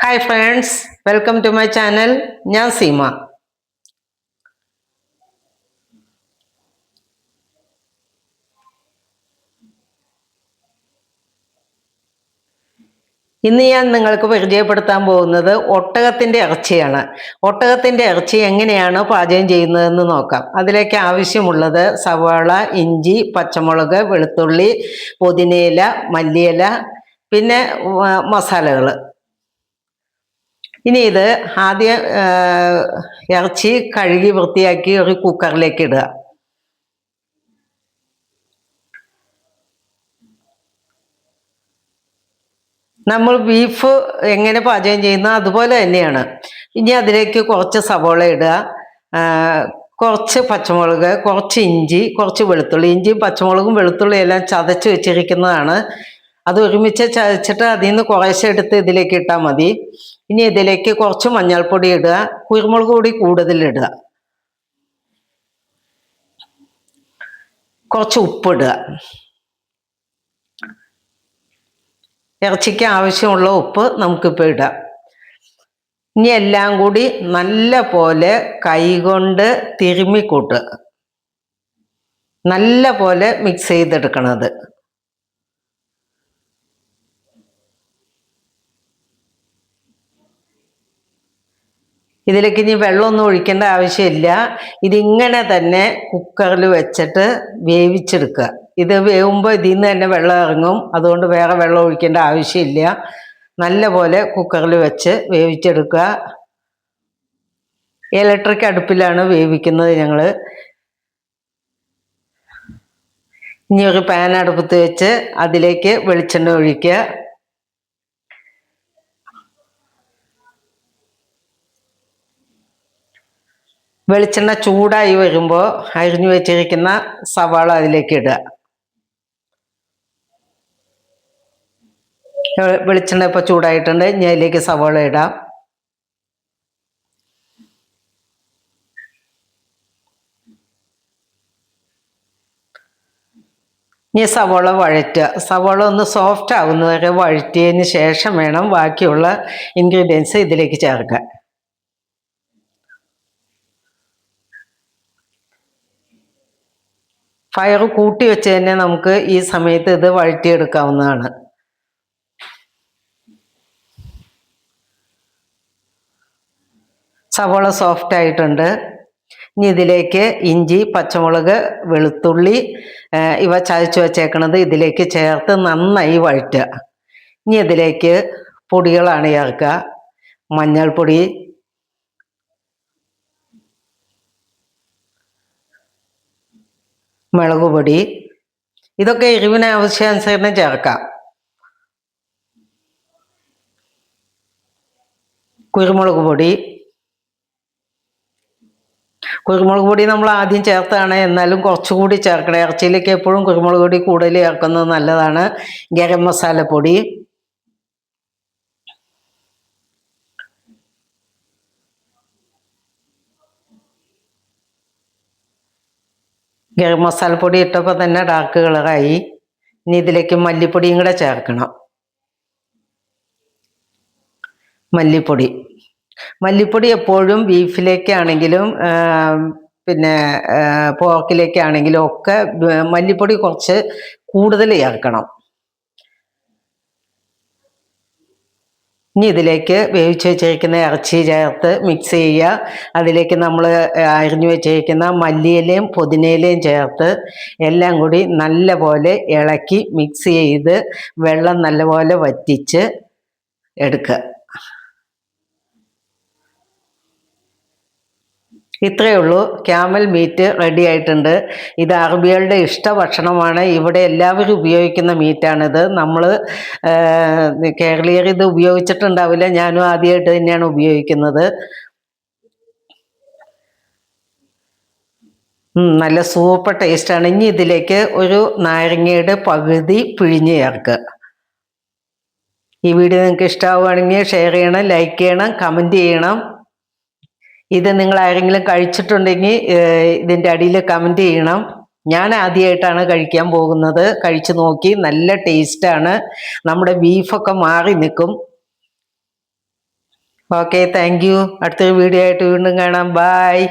Hi friends, welcome to my channel. ഞാൻ സീമ. ഇന്ന് ഞാൻ നിങ്ങൾക്ക് പരിചയപ്പെടുത്താൻ പോകുന്നത് ഒട്ടകത്തിൻ്റെ ഇറച്ചിയാണ്. ഒട്ടകത്തിൻ്റെ ഇറച്ചി എങ്ങനെയാണ് പാചകം ചെയ്യുന്നതെന്ന് നോക്കാം. അതിലേക്ക് ആവശ്യമുള്ളത് സവാള, ഇഞ്ചി, പച്ചമുളക്, വെളുത്തുള്ളി, പുതിനയില, മല്ലിയില, പിന്നെ മസാലകൾ. ഇനി ഇത് ആദ്യം ഇറച്ചി കഴുകി വൃത്തിയാക്കി ഒരു കുക്കറിലേക്ക് ഇടുക. നമ്മൾ ബീഫ് എങ്ങനെ പാചകം ചെയ്യുന്നു അതുപോലെ തന്നെയാണ്. ഇനി അതിലേക്ക് കുറച്ച് സവോള ഇടുക, കുറച്ച് പച്ചമുളക്, കുറച്ച് ഇഞ്ചി, കുറച്ച് വെളുത്തുള്ളി. ഇഞ്ചിയും പച്ചമുളകും വെളുത്തുള്ളിയും എല്ലാം ചതച്ച് വെച്ചിരിക്കുന്നതാണ്. അത് ഒരുമിച്ച് ചതച്ചിട്ട് അതിൽ നിന്ന് കുറേശ്ശെ എടുത്ത് ഇതിലേക്ക് ഇട്ടാൽ മതി. ഇനി ഇതിലേക്ക് കുറച്ച് മഞ്ഞൾപ്പൊടി ഇടുക, കുരുമുളക് പൊടി കൂടുതലിടുക, കുറച്ച് ഉപ്പിടുക. ഇറച്ചിക്ക് ആവശ്യമുള്ള ഉപ്പ് നമുക്കിപ്പോൾ ഇടാം. ഇനി എല്ലാം കൂടി നല്ല പോലെ കൈകൊണ്ട് തിരുമ്മിക്കൂട്ടുക, നല്ല പോലെ മിക്സ് ചെയ്തെടുക്കണത്. ഇതിലേക്ക് ഇനി വെള്ളമൊന്നും ഒഴിക്കേണ്ട ആവശ്യമില്ല. ഇതിങ്ങനെ തന്നെ കുക്കറിൽ വെച്ചിട്ട് വേവിച്ചെടുക്കുക. ഇത് വേവുമ്പോൾ ഇതിൽ നിന്ന് തന്നെ വെള്ളം ഇറങ്ങും, അതുകൊണ്ട് വേറെ വെള്ളം ഒഴിക്കേണ്ട ആവശ്യമില്ല. നല്ല പോലെ കുക്കറിൽ വെച്ച് വേവിച്ചെടുക്കുക. ഇലക്ട്രിക് അടുപ്പിലാണ് വേവിക്കുന്നത് ഞങ്ങൾ. ഇനി ഒരു പാൻ അടുപ്പത്ത് വെച്ച് അതിലേക്ക് വെളിച്ചെണ്ണ ഒഴിക്കുക. വെളിച്ചെണ്ണ ചൂടായി വരുമ്പോൾ അരിഞ്ഞു വെച്ചിരിക്കുന്ന സവാള അതിലേക്ക് ഇടുക. വെളിച്ചെണ്ണ ഇപ്പോൾ ചൂടായിട്ടുണ്ട്. ഇനി അതിലേക്ക് സവാള ഇടാം. ഇനി സവാള വഴറ്റുക. സവാള ഒന്ന് സോഫ്റ്റ് ആകുന്നവരെ വഴറ്റിയതിന് ശേഷം വേണം ബാക്കിയുള്ള ഇൻഗ്രീഡിയൻസ് ഇതിലേക്ക് ചേർക്കാൻ. ഫയർ കൂട്ടി വെച്ച് തന്നെ നമുക്ക് ഈ സമയത്ത് ഇത് വഴറ്റിയെടുക്കാവുന്നതാണ്. സവോള സോഫ്റ്റ് ആയിട്ടുണ്ട്. ഇനി ഇതിലേക്ക് ഇഞ്ചി, പച്ചമുളക്, വെളുത്തുള്ളി ഇവ ചതച്ച് വെച്ചേക്കണത് ഇതിലേക്ക് ചേർത്ത് നന്നായി വഴറ്റുക. ഇനി ഇതിലേക്ക് പൊടികളാണ് ചേർക്കുക. മഞ്ഞൾപ്പൊടി, മുളക് പൊടി, ഇതൊക്കെ എരിവിന് ആവശ്യാനുസരണം ചേർക്കാം. കുരുമുളക് പൊടി നമ്മൾ ആദ്യം ചേർത്താണ്, എന്നാലും കുറച്ചുകൂടി ചേർക്കണം. ഇറച്ചിയിലേക്ക് എപ്പോഴും കുരുമുളക് പൊടി കൂടുതൽ ചേർക്കുന്നത് നല്ലതാണ്. ഗരം മസാലപ്പൊടി, ഗരം മസാലപ്പൊടി ഇട്ടപ്പോൾ തന്നെ ഡാർക്ക് കളറായി. ഇനി ഇതിലേക്ക് മല്ലിപ്പൊടിയും കൂടെ ചേർക്കണം. മല്ലിപ്പൊടി എപ്പോഴും ബീഫിലേക്കാണെങ്കിലും പിന്നെ പോർക്കിലേക്കാണെങ്കിലും ഒക്കെ മല്ലിപ്പൊടി കുറച്ച് കൂടുതൽ ചേർക്കണം. ഇനി ഇതിലേക്ക് വേവിച്ച് വെച്ചിരിക്കുന്ന ഇറച്ചി ചേർത്ത് മിക്സ് ചെയ്യുക. അതിലേക്ക് നമ്മൾ അരിഞ്ഞു വെച്ചിരിക്കുന്ന മല്ലിയിലയും പുതിനയിലയും ചേർത്ത് എല്ലാം കൂടി നല്ല പോലെ ഇളക്കി മിക്സ് ചെയ്ത് വെള്ളം നല്ലപോലെ വറ്റിച്ച് എടുക്കുക. ഇത്രയേ ഉള്ളൂ. ക്യാമൽ മീറ്റ് റെഡി ആയിട്ടുണ്ട്. ഇത് അറബികളുടെ ഇഷ്ട ഭക്ഷണമാണ്. ഇവിടെ എല്ലാവരും ഉപയോഗിക്കുന്ന മീറ്റാണിത്. നമ്മൾ കേരളീയർ ഇത് ഉപയോഗിച്ചിട്ടുണ്ടാവില്ല. ഞാനും ആദ്യമായിട്ട് തന്നെയാണ് ഉപയോഗിക്കുന്നത്. നല്ല സൂപ്പർ ടേസ്റ്റാണ്. ഇനി ഇതിലേക്ക് ഒരു നാരങ്ങയുടെ പകുതി പിഴിഞ്ഞ് ചേർക്കുക. ഈ വീഡിയോ നിങ്ങൾക്ക് ഇഷ്ടമാവുകയാണെങ്കിൽ ഷെയർ ചെയ്യണം, ലൈക്ക് ചെയ്യണം, കമൻറ്റ് ചെയ്യണം. ഇത് നിങ്ങൾ ആരെങ്കിലും കഴിച്ചിട്ടുണ്ടെങ്കിൽ ഇതിൻ്റെ അടിയിൽ കമൻറ്റ് ചെയ്യണം. ഞാൻ ആദ്യമായിട്ടാണ് കഴിക്കാൻ പോകുന്നത്. കഴിച്ചു നോക്കി, നല്ല ടേസ്റ്റാണ്. നമ്മുടെ ബീഫൊക്കെ മാറി നിൽക്കും. Okay, thank you. അടുത്തൊരു വീഡിയോ ആയിട്ട് വീണ്ടും കാണാം. ബായ്.